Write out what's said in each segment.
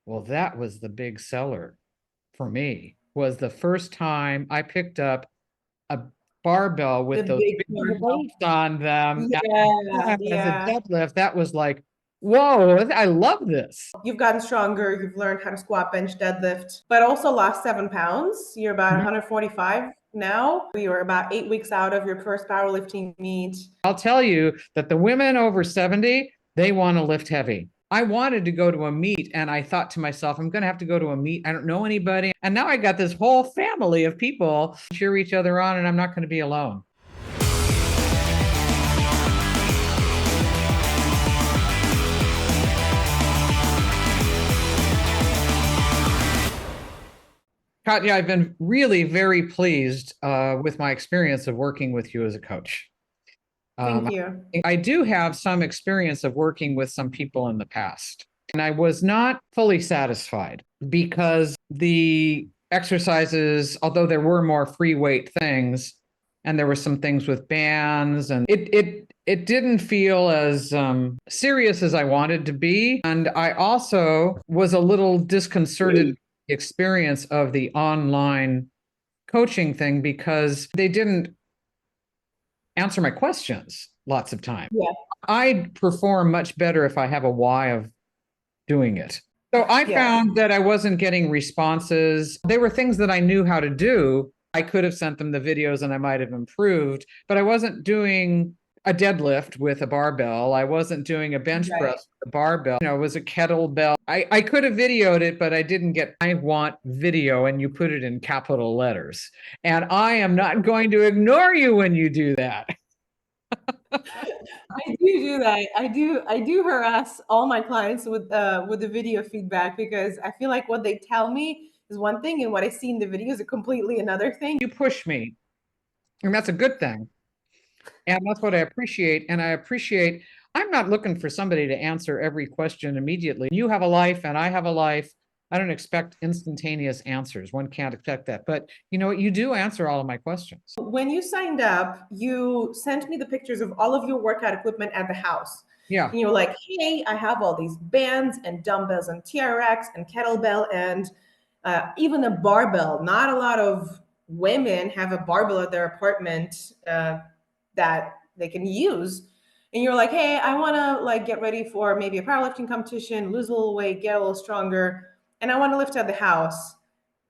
Well, that was the big seller for me, was the first time I picked up a barbell The with those big big barbell. weights on them Yeah, as a yeah. deadlift. That was like, whoa, I love this. You've gotten stronger. You've learned how to squat, bench, deadlift, but also lost 7 pounds. You're about Mhm. 145 now. You were about 8 weeks out of your first powerlifting meet. I'll tell you that the women over 70, they want to lift heavy. I wanted to go to a meet and I thought to myself, I'm going to have to go to a meet. I don't know anybody. And now I got this whole family of people cheer each other on, and I'm not going to be alone. Katya, I've been really very pleased with my experience of working with you as a coach. Thank Um, you. I do have some experience of working with some people in the past, and I was not fully satisfied because the exercises, although there were more free weight things, and there were some things with bands, and it didn't feel as serious as I wanted to be. And I also was a little disconcerted experience of the online coaching thing because they didn't answer my questions lots of time. Yeah, I perform much better if I have a why of doing it. So I yeah. found that I wasn't getting responses. They were things that I knew how to do. I could have sent them the videos and I might have improved, but I wasn't doing a deadlift with a barbell. I wasn't doing a bench Right. press with a barbell. It was a kettlebell. I could have videoed it, but I didn't get, I want video, and you put it in capital letters. And I am not going to ignore you when you do that. I do that. I do harass all my clients with the video feedback because I feel like what they tell me is one thing and what I see in the video is a completely another thing. You push me, and that's a good thing. And that's what I appreciate. And I appreciate, I'm not looking for somebody to answer every question immediately. You have a life and I have a life. I don't expect instantaneous answers. One can't expect that. But you know what? You do answer all of my questions. When you signed up, you sent me the pictures of all of your workout equipment at the house. Yeah. And you were like, hey, I have all these bands and dumbbells and TRX and kettlebell and even a barbell. Not a lot of women have a barbell at their apartment that they can use. And you're like, hey, I want to like get ready for maybe a powerlifting competition, lose a little weight, get a little stronger, and I want to lift at the house.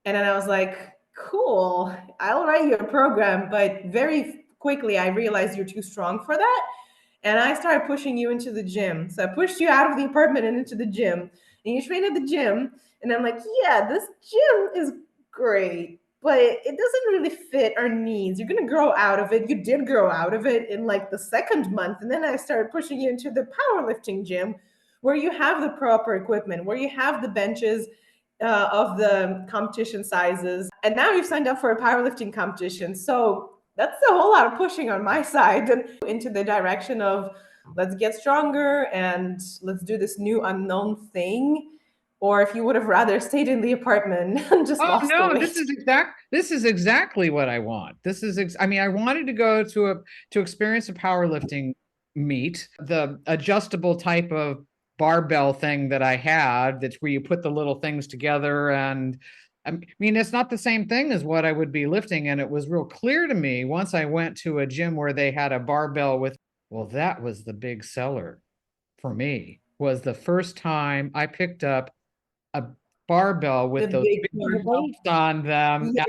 And then I was like, cool, I'll write you a program. But very quickly, I realized you're too strong for that. And I started pushing you into the gym. So I pushed you out of the apartment and into the gym. And you train at the gym. And I'm like, yeah, this gym is great, but it doesn't really fit our needs. You're going to grow out of it. You did grow out of it in like the second month. And then I started pushing you into the powerlifting gym where you have the proper equipment, where you have the benches of the competition sizes. And now you've signed up for a powerlifting competition. So that's a whole lot of pushing on my side and into the direction of let's get stronger and let's do this new unknown thing. Or if you would have rather stayed in the apartment and just Oh lost the no, weight. this is exactly what I want. I mean, I wanted to go to experience a powerlifting meet, the adjustable type of barbell thing that I had, that's where you put the little things together. And I mean, it's not the same thing as what I would be lifting. And it was real clear to me once I went to a gym where they had a barbell with, well, that was the big seller for me, was the first time I picked up a barbell The with those big big barbell. weights on them Yeah,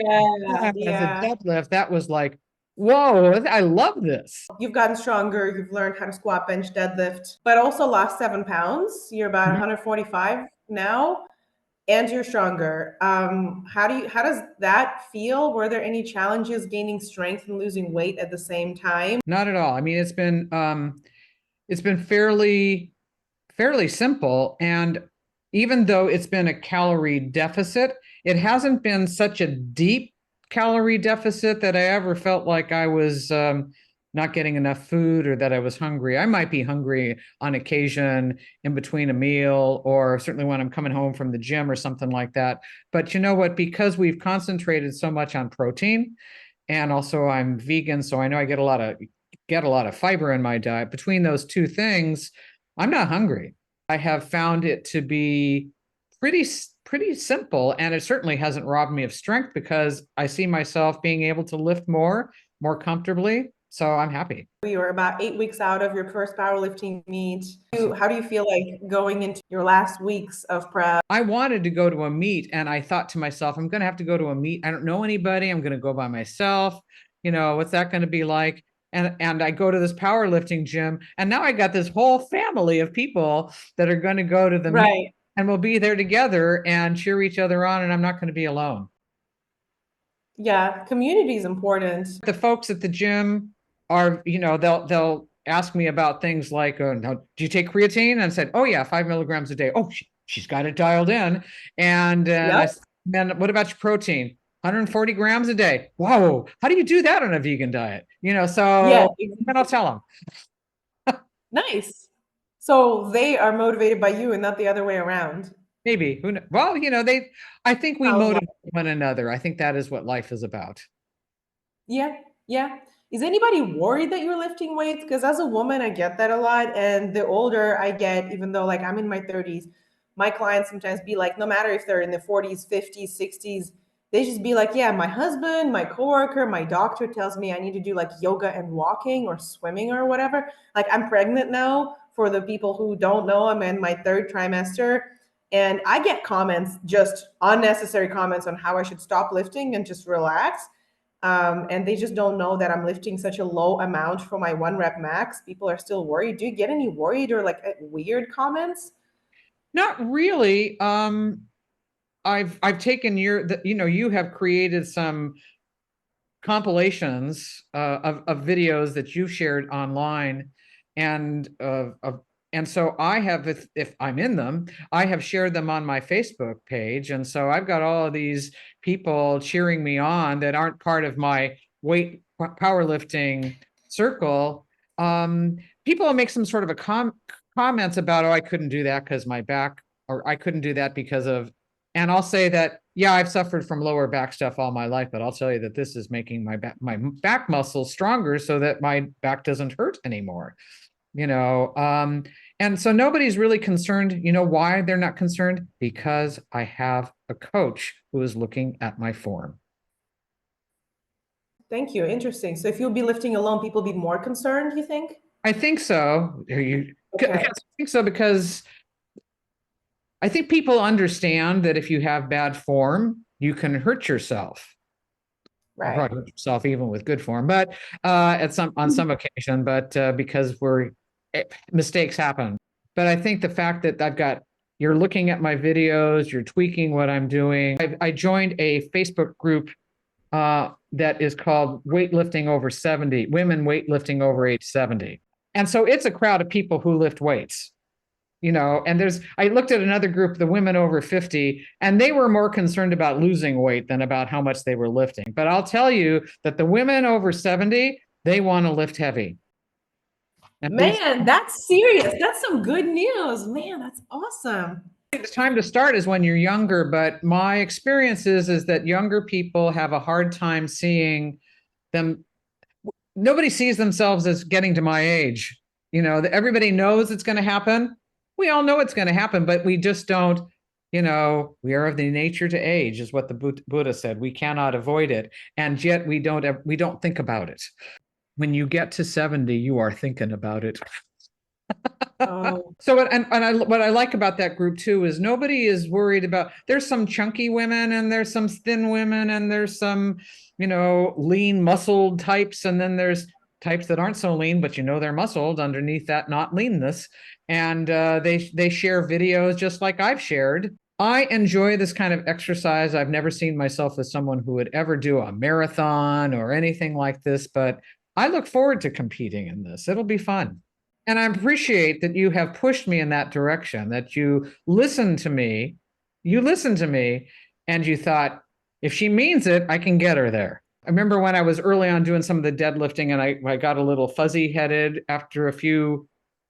as a yeah. deadlift. That was like, whoa, I love this. You've gotten stronger. You've learned how to squat, bench, deadlift, but also lost 7 pounds. You're about Mhm. 145 now, and you're stronger. How does that feel? Were there any challenges gaining strength and losing weight at the same time? Not at all. I mean, it's been fairly simple. And even though it's been a calorie deficit, it hasn't been such a deep calorie deficit that I ever felt like I was not getting enough food or that I was hungry. I might be hungry on occasion in between a meal, or certainly when I'm coming home from the gym or something like that. But you know what? Because we've concentrated so much on protein, and also I'm vegan, so I know I get a lot of fiber in my diet. Between those two things, I'm not hungry. I have found it to be pretty simple, and it certainly hasn't robbed me of strength because I see myself being able to lift more comfortably. So I'm happy. You were about 8 weeks out of your first powerlifting meet. How do you feel like going into your last weeks of prep? I wanted to go to a meet, and I thought to myself, I'm going to have to go to a meet. I don't know anybody. I'm going to go by myself. What's that going to be like? And I go to this powerlifting gym, and now I got this whole family of people that are going to go to the meet, Right. and we'll be there together and cheer each other on, and I'm not going to be alone. Yeah, community is important. The folks at the gym are, they'll ask me about things like, now, do you take creatine? And I said, oh yeah, 5 milligrams a day. Oh, she's got it dialed in. And I Yep. said, then what about your protein? 140 grams a day. Whoa, how do you do that on a vegan diet? Yeah, So then I'll tell them. nice. So they are motivated by you and not the other way around. Maybe. Who knows? Well, I think we Sounds like, motivate one another. I think that is what life is about. yeah, yeah. Is anybody worried that you're lifting weights? Because as a woman, I get that a lot. And the older I get, even though like I'm in my 30s, my clients sometimes be like, no matter if they're in the 40s, 50s, 60s, they just be like, yeah, my husband, my coworker, my doctor tells me I need to do like yoga and walking or swimming or whatever. Like I'm pregnant now. For the people who don't know, I'm in my third trimester. And I get comments, just unnecessary comments on how I should stop lifting and just relax. And they just don't know that I'm lifting such a low amount for my 1 rep max. People are still worried. Do you get any worried or like weird comments? Not really. I've taken you have created some compilations of videos that you've shared online, and and so I have, if I'm in them, I have shared them on my Facebook page, and so I've got all of these people cheering me on that aren't part of my weight powerlifting circle. People make some sort of a comments about, oh, I couldn't do that because my back, or I couldn't do that because of, and I'll say that, yeah, I've suffered from lower back stuff all my life, but I'll tell you that this is making my back muscles stronger so that my back doesn't hurt anymore. You know, and so nobody's really concerned. You know why they're not concerned? Because I have a coach who is looking at my form. Thank you. Interesting. So if you'll be lifting alone, people be more concerned, you think? I think so. I Okay. think so because I think people understand that if you have bad form, you can hurt yourself. You Right. probably hurt yourself even with good form, but on some occasion, but because mistakes happen. But I think the fact that you're looking at my videos, you're tweaking what I'm doing. I joined a Facebook group that is called Weightlifting Over 70, Women Weightlifting Over Age 70. And so it's a crowd of people who lift weights. And I looked at another group, the women over 50, and they were more concerned about losing weight than about how much they were lifting. But I'll tell you that the women over 70, they want to lift heavy. And Man, that's serious. That's some good news. Man, that's awesome. the time to start is when you're younger, but my experience is that younger people have a hard time seeing them. Nobody sees themselves as getting to my age. Everybody knows it's going to happen. We all know it's going to happen, but we just don't. We are of the nature to age, is what the Buddha said. We cannot avoid it, and yet we don't think about it. When you get to 70, you are thinking about it. Oh, So what I like about that group too is nobody is worried about. There's some chunky women, and there's some thin women, and there's some lean muscled types, and then there's types that aren't so lean, but they're muscled underneath that not leanness. And they share videos just like I've shared. I enjoy this kind of exercise. I've never seen myself as someone who would ever do a marathon or anything like this, but I look forward to competing in this. It'll be fun. And I appreciate that you have pushed me in that direction, that you listened to me. You listened to me, and you thought, if she means it, I can get her there. I remember when I was early on doing some of the deadlifting, and I got a little fuzzy headed after a few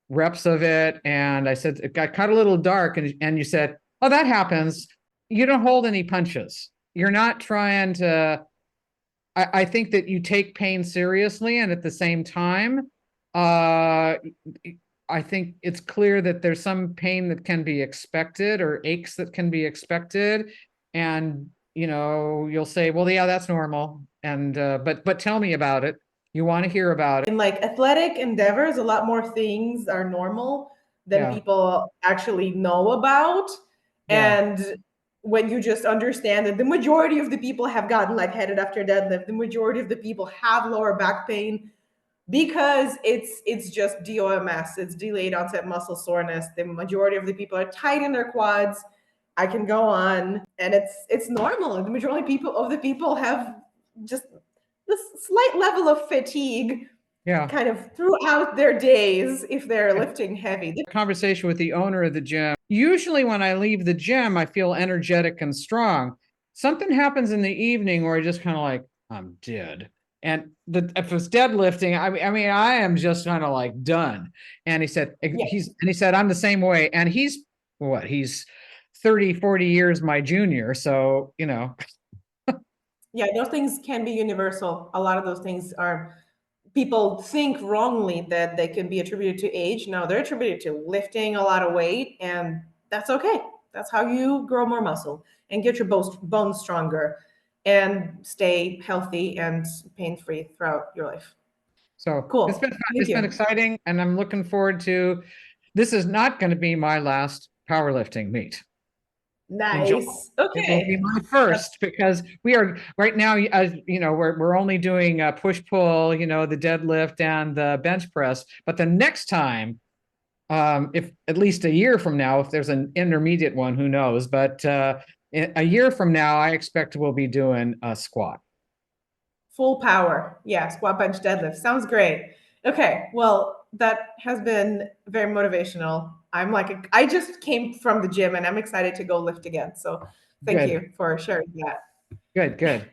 reps of it. And I said, it got a little dark. And you said, oh, that happens. You don't hold any punches. You're not trying to. I think that you take pain seriously, and at the same time, uh, I think it's clear that there's some pain that can be expected or aches that can be expected. And, you'll say, well, yeah, that's normal. And, but tell me about it. You want to hear about it. In like athletic endeavors, a lot more things are normal than Yeah. people actually know about. Yeah. And when you just understand that the majority of the people have gotten lightheaded after deadlift, the majority of the people have lower back pain because it's just DOMS, it's delayed onset muscle soreness. The majority of the people are tight in their quads. I can go on, and it's normal. The majority of the people have just this slight level of fatigue Yeah. kind of throughout their days if they're lifting heavy. Conversation with the owner of the gym. Usually, when I leave the gym, I feel energetic and strong. Something happens in the evening where I just kind of like, I'm dead. And if it's deadlifting, I mean, I am just kind of like done. And Yeah. he said, I'm the same way. And he's 30, 40 years my junior. So, Yeah, those things can be universal. A lot of those things are, people think wrongly that they can be attributed to age. No, they're attributed to lifting a lot of weight, and that's okay. That's how you grow more muscle and get your bones stronger and stay healthy and pain-free throughout your life. so it's been Cool. fun. Thank It's been you. exciting. And I'm looking forward to this is not going to be my last powerlifting meet. Enjoy. Nice. It will be Okay. my That's first because we are right now, as we're only doing push pull, the deadlift and the bench press. But the next time, if at least a year from now, if there's an intermediate one, who knows? But a year from now, I expect we'll be doing a squat. full power. Yeah, squat, bench, deadlift. Sounds great. Okay, well, that has been very motivational. I just came from the gym and I'm excited to go lift again. So thank Good, you for sharing that. good, good.